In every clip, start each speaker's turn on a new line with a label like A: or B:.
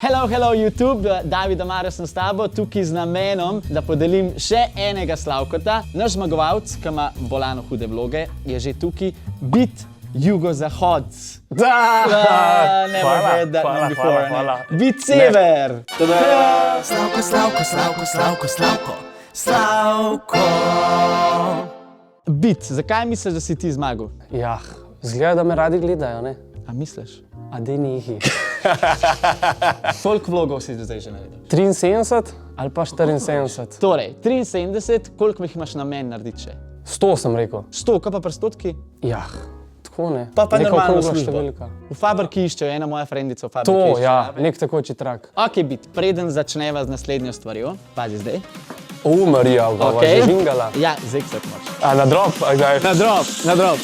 A: Hello YouTube, David Amaro sem s tabo, tukaj z namenom, da podelim še enega Slavkota. Naš zmagovalec, ki ima bolano hude vloge, je že tukaj, Beat Jugozahod. Never heard that one before. Beat Sever. Slavko. Beat, zakaj misliš, da si ti zmagal?
B: Jah, zgleda, da me radi gledajo, ne?
A: A misliš?
B: A dej nihi.
A: Koliko vlogov si zdaj že naredil?
B: 73 ali pa 74?
A: Torej, 73, koliko jih imaš namen narediti še?
B: 100 sem rekel.
A: 100, kaj pa prstotki?
B: Jah, tako ne.
A: Pa
B: Neka
A: normalno
B: okrogla
A: službo.
B: številka.
A: V fabriki iščejo, ena moja frendica v fabriki
B: To,
A: išče.
B: ja, nek takoči trak.
A: Ok, Beat, preden začneva z naslednjo stvarjo, pazi zdaj.
B: Marija, bova že žingala.
A: Ja, zdaj se moraš.
B: A na drop, a kdaj?
A: Na drop.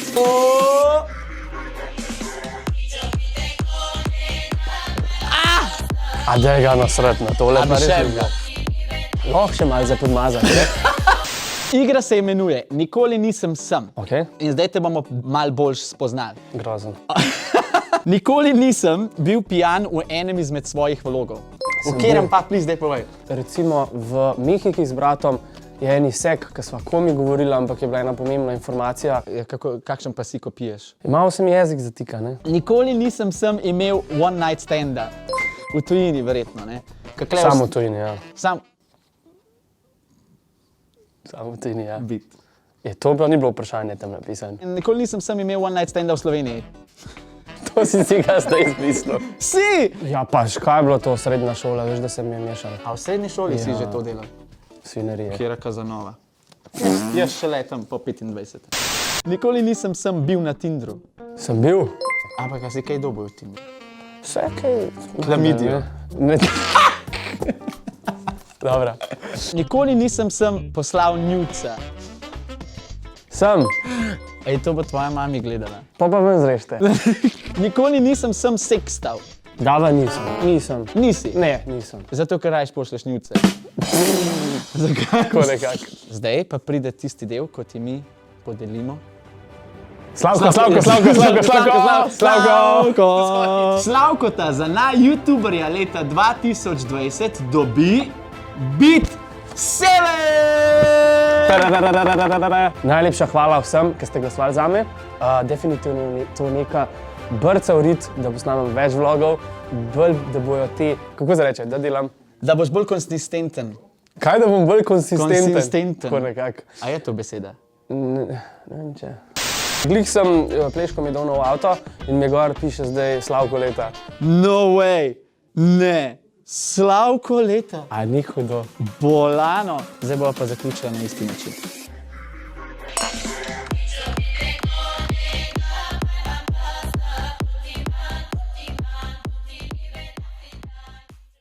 B: A daj ga nasret na tole,
A: A bi
B: pa res
A: še
B: ni bilo. Lahko še malo za podmazati, ne?
A: Igra se imenuje Nikoli nisem sam.
B: Ok,
A: In zdaj te bomo mal bolj spoznali.
B: grozen.
A: Nikoli nisem bil pijan v enem izmed svojih vlogov. V katerem pa, please, zdaj povej.
B: Recimo v Mehiki z bratom je eni sek, ki sva komi govorila, ampak je bila ena pomembna informacija.
A: Ja, kakšen pa si, ko piješ?
B: Malo se mi jezik zatika, ne?
A: Nikoli nisem sam imel one night standa. V tujini, verjetno, ne?
B: Samo v tujini, ja.
A: Sam
B: Samo v tujini, ja.
A: Beat.
B: To pa ni bilo vprašanje tam napisano.
A: Nikoli nisem sam imel one night standa v Sloveniji.
B: To si ga zdaj izmislil.
A: Si!
B: Ja, pa kaj je bilo to, srednja šola, veš, da se mi je mešalo.
A: A v srednji šoli si
B: Ja.
A: že to delal?
B: Svinerije.
A: Kjera Kazanova. Jaz še letam po 25. Nikoli nisem sam bil na Tinderu.
B: Sem bil?
A: Ampak a si kaj dobil v Tinderu?
B: Vse kaj...
A: Klamidijo.
B: Ne. Dobra.
A: Nikoli nisem sam poslal nuca.
B: Sem.
A: Ej, to bo tvoja mami gledala.
B: Pa ven zrešte.
A: Nikoli nisem sam sekstal.
B: Dava nisem. Nisem.
A: Nisi?
B: Ne, nisem.
A: Zato, ker rajš pošleš nuce. Zakaj?
B: Tako nekako.
A: Zdaj pa pride tisti del, ko ti mi podelimo.
B: Slavko!
A: Slavkota za naj-youtuberja leta 2020 dobi Beat Sever!
B: Najlepša hvala vsem, ki ste glasovali zame. Definitivno je to neka brca v rit, da posnamem več vlogov, bolj, da bojo ti, kako se reče, da delam?
A: Da boš bolj konsistenten.
B: Kaj, da bom bolj konsistenten?
A: Konsistenten.
B: Tako nekako.
A: A je to beseda?
B: Ne vem če. Glih sem, Pleško mi je dal nov avto in mi gor piše zdaj Slavko leta.
A: No way! Ne! Slavko leta!
B: A ni hudo.
A: Bolano! Zdaj bomo pa zaključili na isti način.